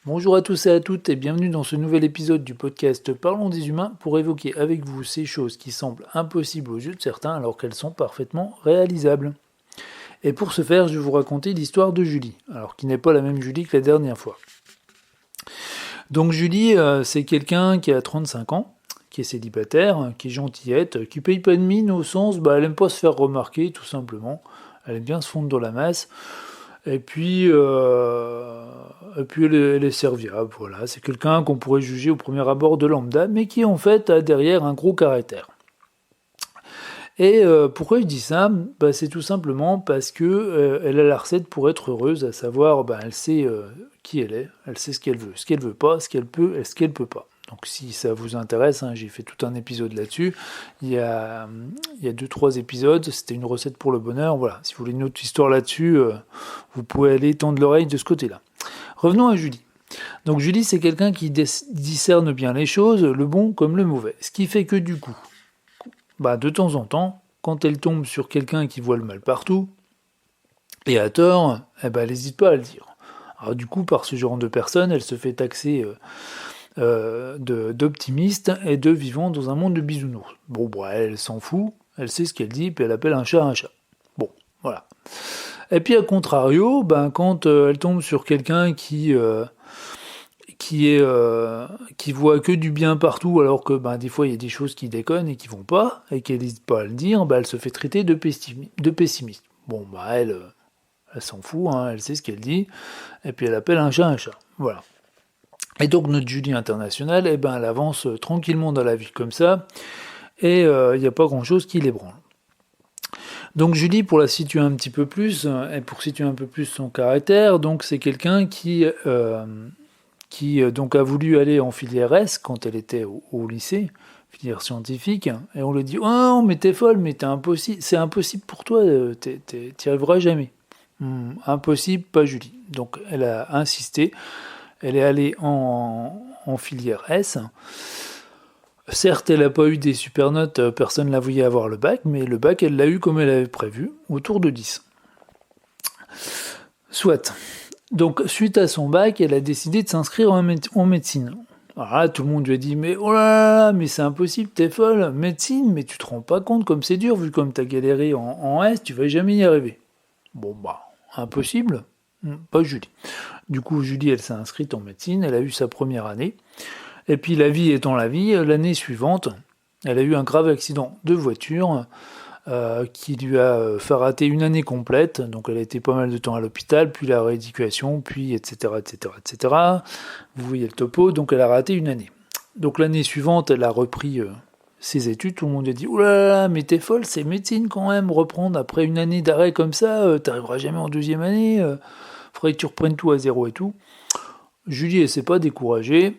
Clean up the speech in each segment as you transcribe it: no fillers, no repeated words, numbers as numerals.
Bonjour à tous et à toutes et bienvenue dans ce nouvel épisode du podcast Parlons des humains pour évoquer avec vous ces choses qui semblent impossibles aux yeux de certains alors qu'elles sont parfaitement réalisables. Et pour ce faire, je vais vous raconter l'histoire de Julie, alors qui n'est pas la même Julie que la dernière fois. Donc Julie, c'est quelqu'un qui a 35 ans, qui est célibataire, qui est gentillette, qui paye pas de mine au sens, elle aime pas se faire remarquer tout simplement, elle aime bien se fondre dans la masse. Et puis elle est serviable, voilà. C'est quelqu'un qu'on pourrait juger au premier abord de lambda, mais qui en fait a derrière un gros caractère. Et pourquoi je dis ça? C'est tout simplement parce que elle a la recette pour être heureuse, à savoir, elle sait qui elle sait ce qu'elle veut pas, ce qu'elle peut et ce qu'elle peut pas. Donc si ça vous intéresse, j'ai fait tout un épisode là-dessus. Il y a 2-3 épisodes, c'était une recette pour le bonheur. Voilà, si vous voulez une autre histoire là-dessus, vous pouvez aller tendre l'oreille de ce côté-là. Revenons à Julie. Donc Julie, c'est quelqu'un qui discerne bien les choses, le bon comme le mauvais. Ce qui fait que du coup, de temps en temps, quand elle tombe sur quelqu'un qui voit le mal partout, et à tort, elle n'hésite pas à le dire. Alors du coup, par ce genre de personne, elle se fait taxer d'optimiste et de vivant dans un monde de bisounours. Bon, elle s'en fout, elle sait ce qu'elle dit, puis elle appelle un chat un chat. Bon, voilà. Et puis, à contrario, quand elle tombe sur quelqu'un qui voit que du bien partout, alors que des fois il y a des choses qui déconnent et qui vont pas, et qu'elle n'hésite pas à le dire, elle se fait traiter de pessimiste. Bon, elle s'en fout, elle sait ce qu'elle dit, et puis elle appelle un chat un chat. Voilà. Et donc notre Julie internationale, elle avance tranquillement dans la vie comme ça, et il n'y a pas grand-chose qui l'ébranle. Donc Julie, pour la situer un petit peu plus, et pour situer un peu plus son caractère, donc c'est quelqu'un qui donc a voulu aller en filière S quand elle était au lycée, filière scientifique, et on lui dit «Oh, mais t'es folle, mais c'est impossible pour toi, t'y arriveras jamais.» Impossible, pas Julie. Donc elle a insisté, elle est allée en filière S. Certes, elle n'a pas eu des super notes, personne ne la voyait avoir le bac, mais le bac, elle l'a eu comme elle avait prévu, autour de 10. Soit. Donc, suite à son bac, elle a décidé de s'inscrire en médecine. Alors là, tout le monde lui a dit «Mais oh là là, mais c'est impossible, t'es folle, médecine, mais tu te rends pas compte comme c'est dur, vu comme t'as galéré en S, tu vas jamais y arriver.» Bon, impossible, pas Julie. Du coup, Julie, elle s'est inscrite en médecine, elle a eu sa première année. Et puis la vie étant la vie, l'année suivante, elle a eu un grave accident de voiture qui lui a fait rater une année complète. Donc elle a été pas mal de temps à l'hôpital, puis la rééducation, puis etc., etc., etc. Vous voyez le topo, donc elle a raté une année. Donc l'année suivante, elle a repris ses études. Tout le monde a dit « Ouh là là, mais t'es folle, c'est médecine quand même, reprendre après une année d'arrêt comme ça, t'arriveras jamais en deuxième année, faudrait que tu reprennes tout à zéro et tout. » Julie, elle s'est pas découragée.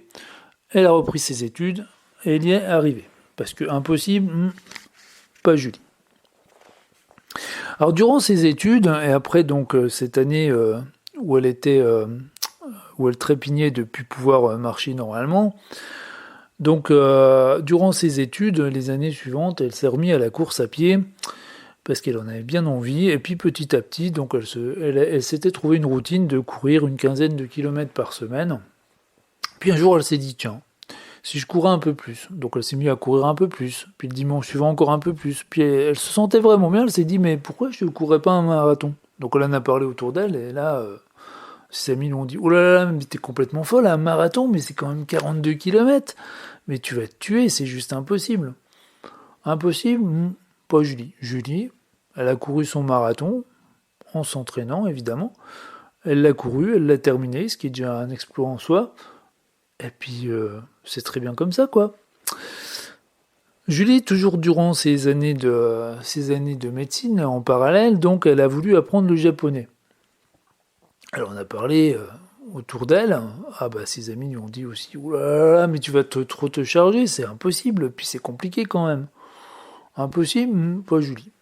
Elle a repris ses études et elle y est arrivée. Parce que impossible, pas Julie. Alors durant ses études, et après donc cette année où elle trépignait de ne plus pouvoir marcher normalement, donc durant ses études, les années suivantes, elle s'est remise à la course à pied parce qu'elle en avait bien envie, et puis petit à petit, donc elle s'était trouvé une routine de courir une quinzaine de kilomètres par semaine. Puis un jour, elle s'est dit, tiens, si je courais un peu plus. Donc elle s'est mise à courir un peu plus. Puis le dimanche suivant, encore un peu plus. Puis elle se sentait vraiment bien. Elle s'est dit, mais pourquoi je ne courais pas un marathon? Donc elle en a parlé autour d'elle. Et là, ses amis lui ont dit, oh là là, mais t'es complètement folle, un marathon, mais c'est quand même 42 kilomètres. Mais tu vas te tuer, c'est juste impossible. Impossible? Pas Julie. Julie, elle a couru son marathon, en s'entraînant évidemment. Elle l'a couru, elle l'a terminé, ce qui est déjà un exploit en soi. Et puis, c'est très bien comme ça, quoi. Julie, toujours durant ses années de médecine en parallèle, donc elle a voulu apprendre le japonais. Alors on a parlé autour d'elle. Ses amis lui ont dit aussi, oulala, mais tu vas trop te charger, c'est impossible, puis c'est compliqué quand même. Impossible, pas Julie.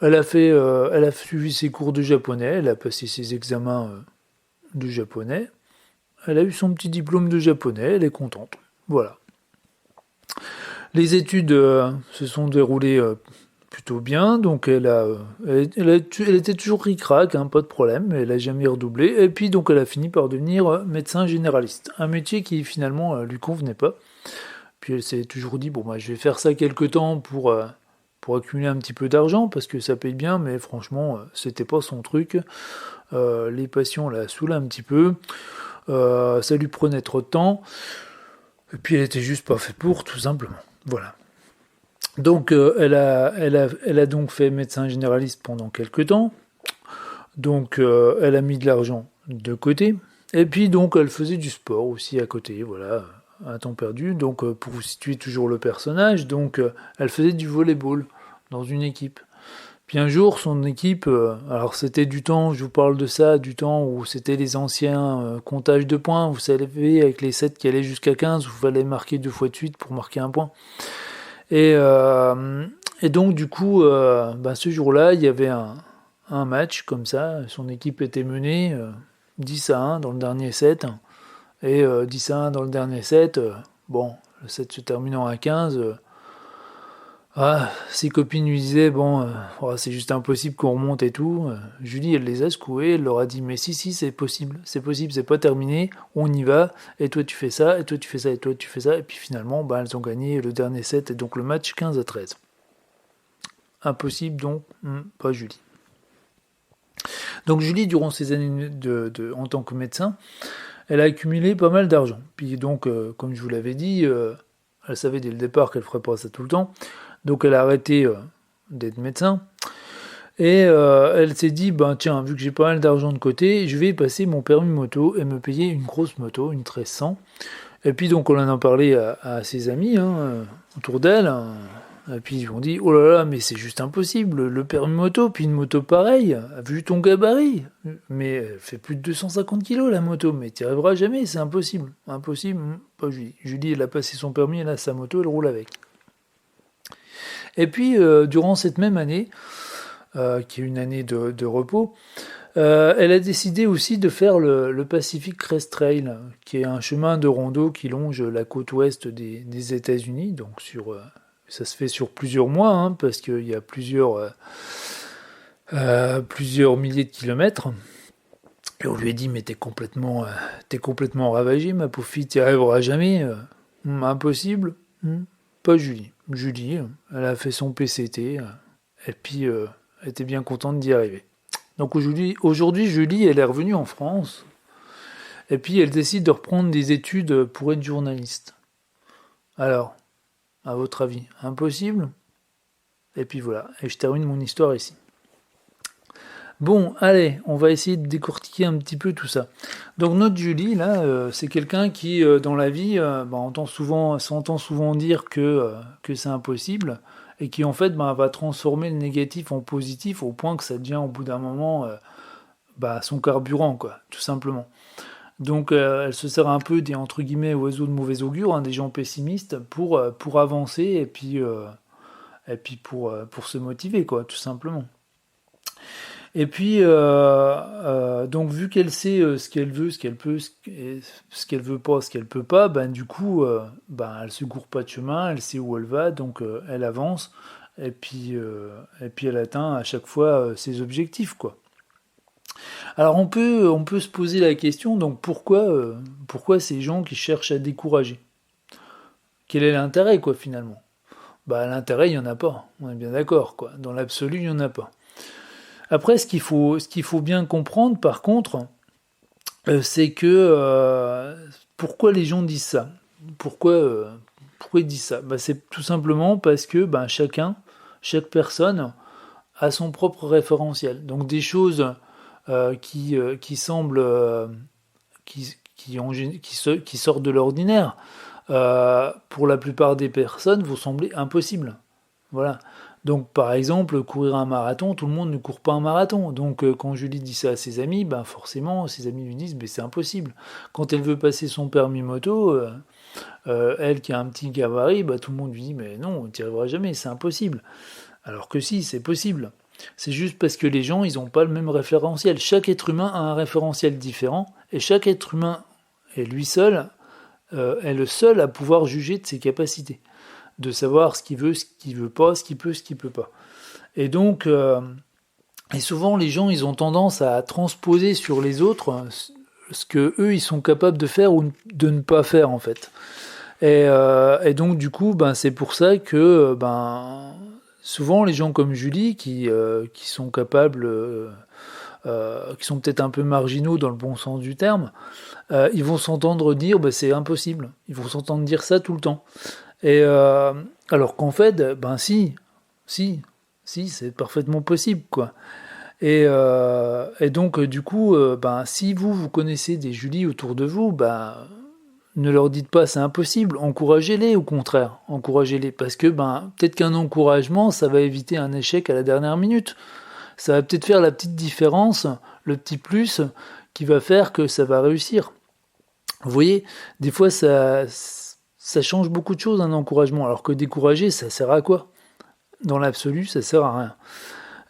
Elle a suivi ses cours de japonais, elle a passé ses examens de japonais. Elle a eu son petit diplôme de japonais, elle est contente. Voilà. Les études se sont déroulées plutôt bien, donc elle était toujours ric-rac, hein, pas de problème, mais elle a jamais redoublé, et puis donc elle a fini par devenir médecin généraliste, un métier qui finalement lui convenait pas, puis elle s'est toujours dit, bon bah je vais faire ça quelque temps pour accumuler un petit peu d'argent, parce que ça paye bien, mais franchement, c'était pas son truc, les patients la saoulaient un petit peu, ça lui prenait trop de temps, et puis elle était juste pas faite pour, tout simplement, voilà. Donc elle a donc fait médecin généraliste pendant quelques temps. Donc elle a mis de l'argent de côté. Et puis donc elle faisait du sport aussi à côté, voilà, à temps perdu. Donc pour vous situer toujours le personnage, donc elle faisait du volleyball dans une équipe. Puis un jour son équipe, alors c'était du temps, je vous parle de ça, du temps où c'était les anciens comptages de points, vous savez, avec les 7 qui allaient jusqu'à 15, où il fallait marquer 2 fois de suite pour marquer un point. Et, euh, et donc du coup, ce jour-là, il y avait un match comme ça. Son équipe était menée 10-1 dans le dernier set. Et 10-1 dans le dernier set. Bon, le set se terminant à 15. Ses copines lui disaient, bon, c'est juste impossible qu'on remonte et tout. Julie, elle les a secouées, elle leur a dit, mais si, c'est possible, c'est pas terminé, on y va, et toi tu fais ça, et toi tu fais ça, et toi tu fais ça, et puis finalement, elles ont gagné le dernier set, et donc le match 15-13. Impossible donc, pas Julie. Donc Julie, durant ses années en tant que médecin, elle a accumulé pas mal d'argent. Puis donc, comme je vous l'avais dit, elle savait dès le départ qu'elle ferait pas ça tout le temps. Donc elle a arrêté d'être médecin. Et elle s'est dit, tiens, vu que j'ai pas mal d'argent de côté, je vais passer mon permis moto et me payer une grosse moto, une 1300. Et puis donc on en a parlé à ses amis autour d'elle. Et puis ils ont dit, oh là là, mais c'est juste impossible, le permis moto, puis une moto pareille, vu ton gabarit. Mais elle fait plus de 250 kilos la moto, mais t'y arriveras jamais, c'est impossible. Impossible, pas Julie. Julie, elle a passé son permis, elle a sa moto, elle roule avec. Et puis, durant cette même année, qui est une année de repos, elle a décidé aussi de faire le Pacific Crest Trail, qui est un chemin de rando qui longe la côte ouest des États-Unis. Donc, ça se fait sur plusieurs mois, parce qu'il y a plusieurs milliers de kilomètres. Et on lui a dit, mais t'es complètement ravagé, ma pauvre fille, t'y arriveras jamais. Impossible. Pas Julie. Julie, elle a fait son PCT, et puis elle était bien contente d'y arriver. Donc aujourd'hui, Julie, elle est revenue en France, et puis elle décide de reprendre des études pour être journaliste. Alors, à votre avis, impossible? Et puis voilà, et je termine mon histoire ici. Bon, allez, on va essayer de décortiquer un petit peu tout ça. Donc notre Julie, là, c'est quelqu'un qui, dans la vie, s'entend souvent dire que c'est impossible, et qui en fait va transformer le négatif en positif au point que ça devient au bout d'un moment son carburant, quoi, tout simplement. Donc elle se sert un peu des entre guillemets oiseaux de mauvais augure, des gens pessimistes, pour avancer et puis pour se motiver, quoi, tout simplement. Et puis, donc vu qu'elle sait ce qu'elle veut, ce qu'elle peut, ce qu'elle veut pas, ce qu'elle peut pas, du coup, elle se court pas de chemin, elle sait où elle va, donc elle avance, et puis elle atteint à chaque fois ses objectifs, quoi. Alors on peut se poser la question, donc pourquoi ces gens qui cherchent à décourager? Quel est l'intérêt, quoi, finalement? L'intérêt, il y en a pas, on est bien d'accord, quoi. Dans l'absolu, il y en a pas. Après, ce qu'il faut bien comprendre, par contre, c'est que pourquoi les gens disent ça? Pourquoi ils disent ça? C'est tout simplement parce que chaque personne a son propre référentiel. Donc des choses qui semblent qui sortent de l'ordinaire, pour la plupart des personnes, vont sembler impossibles. Voilà. Donc, par exemple, courir un marathon, tout le monde ne court pas un marathon. Donc, quand Julie dit ça à ses amis, forcément, ses amis lui disent, c'est impossible. Quand elle veut passer son permis moto, elle qui a un petit gabarit, tout le monde lui dit, mais non, tu n'y arriveras jamais, c'est impossible. Alors que si, c'est possible. C'est juste parce que les gens, ils n'ont pas le même référentiel. Chaque être humain a un référentiel différent, et chaque être humain est lui seul, est le seul à pouvoir juger de ses capacités, de savoir ce qu'il veut pas, ce qu'il peut pas. Et donc, et souvent les gens, ils ont tendance à transposer sur les autres ce que eux, ils sont capables de faire ou de ne pas faire en fait. Et donc du coup, ben c'est pour ça que ben souvent les gens comme Julie qui sont capables, qui sont peut-être un peu marginaux dans le bon sens du terme, ils vont s'entendre dire ben c'est impossible. Ils vont s'entendre dire ça tout le temps. Et alors qu'en fait, ben si, c'est parfaitement possible quoi. Et donc du coup, ben si vous connaissez des Julie autour de vous, ben ne leur dites pas c'est impossible, encouragez-les au contraire, encouragez-les parce que ben peut-être qu'un encouragement ça va éviter un échec à la dernière minute. Ça va peut-être faire la petite différence, le petit plus qui va faire que ça va réussir. Vous voyez, des fois ça change beaucoup de choses un encouragement alors que décourager ça sert à quoi? Dans l'absolu, ça sert à rien.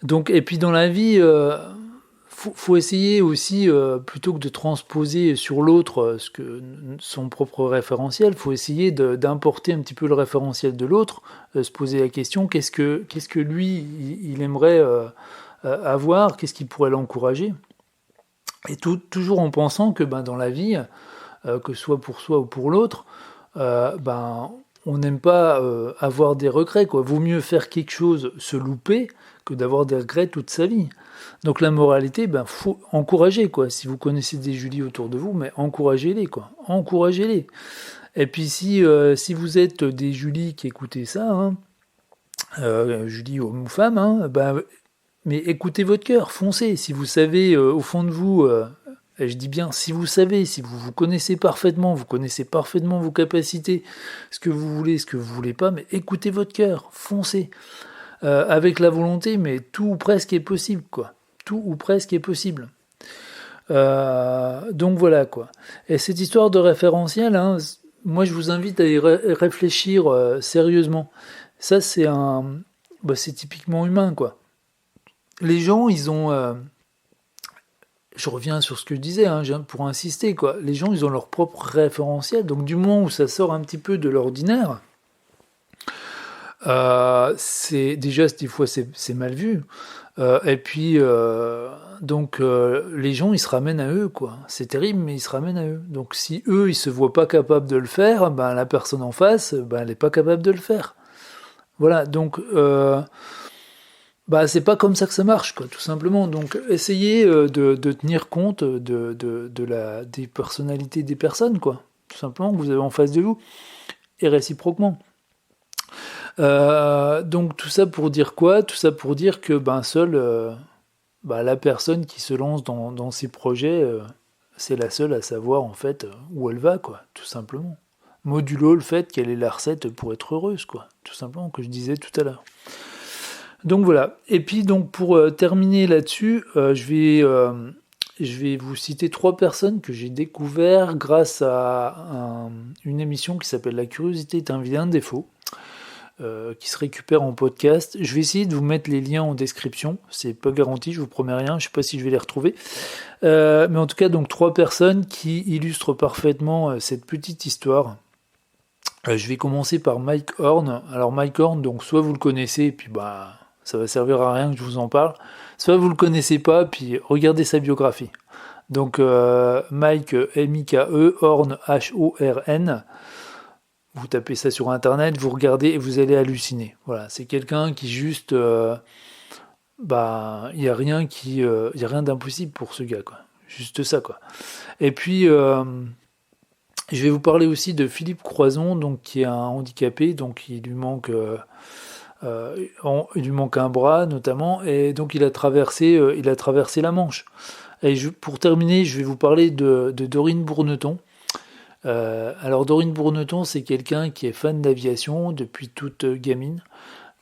Donc et puis dans la vie faut essayer aussi, plutôt que de transposer sur l'autre son propre référentiel, faut essayer d'importer un petit peu le référentiel de l'autre, se poser la question qu'est-ce que lui il aimerait avoir, qu'est-ce qui pourrait l'encourager, et toujours en pensant que ben, dans la vie, que ce soit pour soi ou pour l'autre, ben, on n'aime pas avoir des regrets, quoi. Vaut mieux faire quelque chose, se louper, que d'avoir des regrets toute sa vie. Donc la moralité, ben faut encourager quoi. Si vous connaissez des Julie autour de vous, mais encouragez-les quoi, encouragez-les. Et puis si vous êtes des Julie qui écoutez ça, hein, Julie homme ou femme, hein, ben mais écoutez votre cœur, foncez. Si vous savez au fond de vous, et je dis bien si vous savez, si vous connaissez parfaitement vos capacités, ce que vous voulez pas, mais écoutez votre cœur, foncez. Avec la volonté, mais tout ou presque est possible, quoi. Tout ou presque est possible. Donc voilà, quoi. Et cette histoire de référentiel, hein, moi je vous invite à y réfléchir sérieusement. Ça, c'est typiquement humain, quoi. Les gens, ils ont... je reviens sur ce que je disais, hein, pour insister, quoi. Les gens, ils ont leur propre référentiel, donc du moment où ça sort un petit peu de l'ordinaire, c'est déjà des fois c'est mal vu, et puis donc les gens ils se ramènent à eux quoi. C'est terrible mais ils se ramènent à eux. Donc si eux ils se voient pas capables de le faire, ben la personne en face ben elle est pas capable de le faire. Voilà donc bah c'est pas comme ça que ça marche quoi tout simplement. Donc essayez de tenir compte des personnalités des personnes quoi tout simplement que vous avez en face de vous et réciproquement. Donc tout ça pour dire quoi? Tout ça pour dire que ben seule la personne qui se lance dans ces projets, c'est la seule à savoir en fait où elle va quoi, tout simplement. Modulo le fait qu'elle ait la recette pour être heureuse quoi, tout simplement que je disais tout à l'heure. Donc voilà. Et puis donc pour terminer là-dessus, je vais vous citer 3 personnes que j'ai découvert grâce à une émission qui s'appelle La curiosité est un vilain défaut. Qui se récupère en podcast. Je vais essayer de vous mettre les liens en description. C'est pas garanti, je vous promets rien. Je sais pas si je vais les retrouver. Mais en tout cas, donc 3 personnes qui illustrent parfaitement cette petite histoire. Je vais commencer par Mike Horn. Alors Mike Horn, donc soit vous le connaissez, et puis bah ça va servir à rien que je vous en parle. Soit vous le connaissez pas, puis regardez sa biographie. Donc Mike M-I-K-E, Horn H-O-R-N. Vous tapez ça sur internet, vous regardez et vous allez halluciner. Voilà, c'est quelqu'un qui juste, il y a rien d'impossible pour ce gars quoi. Juste ça quoi. Et puis je vais vous parler aussi de Philippe Croison, donc qui est un handicapé, donc il lui manque un bras notamment, et donc il a traversé la Manche. Et pour terminer, je vais vous parler de Dorine Bourneton. Alors Dorine Bourneton, c'est quelqu'un qui est fan d'aviation depuis toute gamine,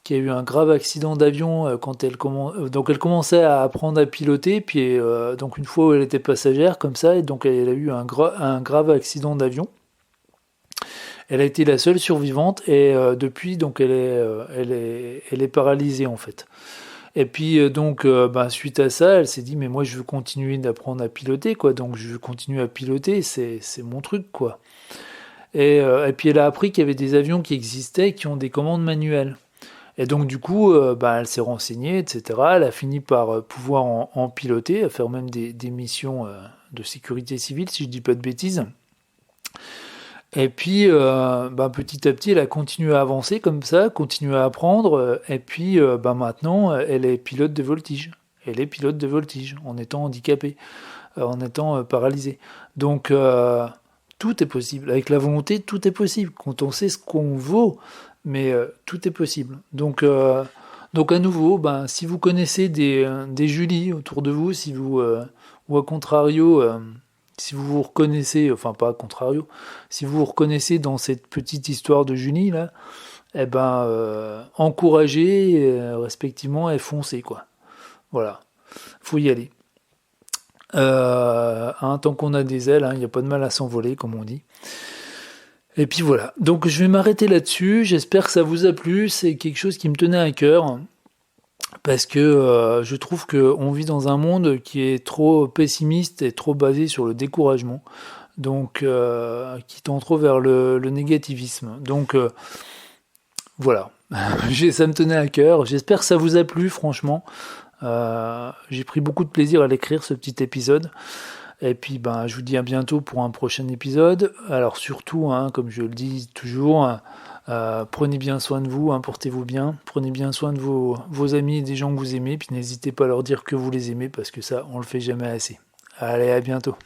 qui a eu un grave accident d'avion quand elle commençait à apprendre à piloter, puis donc une fois où elle était passagère comme ça, et donc elle a eu un grave accident d'avion. Elle a été la seule survivante et depuis donc elle est paralysée en fait. Et puis suite à ça, elle s'est dit mais moi je veux continuer d'apprendre à piloter quoi, donc je veux continuer à piloter, c'est mon truc quoi. Et puis elle a appris qu'il y avait des avions qui existaient qui ont des commandes manuelles. Et donc du coup, elle s'est renseignée, etc. Elle a fini par pouvoir en piloter, à faire même des missions de sécurité civile, si je dis pas de bêtises. Et puis, petit à petit, elle a continué à avancer comme ça, continué à apprendre, et puis maintenant, elle est pilote de voltige. Elle est pilote de voltige, en étant handicapée, en étant paralysée. Donc, tout est possible. Avec la volonté, tout est possible. Quand on sait ce qu'on vaut, mais tout est possible. Donc à nouveau, si vous connaissez des Julie autour de vous, si vous, ou à contrario, si vous vous reconnaissez, enfin pas à contrario, si vous vous reconnaissez dans cette petite histoire de Julie là, encouragez respectivement et foncez quoi. Voilà, faut y aller. Tant qu'on a des ailes, il n'y a pas de mal à s'envoler comme on dit. Et puis voilà, donc je vais m'arrêter là-dessus, j'espère que ça vous a plu, c'est quelque chose qui me tenait à cœur, parce que je trouve qu'on vit dans un monde qui est trop pessimiste et trop basé sur le découragement, donc qui tend trop vers le négativisme. Donc voilà, ça me tenait à cœur, j'espère que ça vous a plu franchement. J'ai pris beaucoup de plaisir à l'écrire ce petit épisode. Et puis je vous dis à bientôt pour un prochain épisode. Alors surtout, comme je le dis toujours, prenez bien soin de vous, portez-vous bien, prenez bien soin de vos amis et des gens que vous aimez, puis n'hésitez pas à leur dire que vous les aimez parce que ça, on le fait jamais assez. Allez, à bientôt.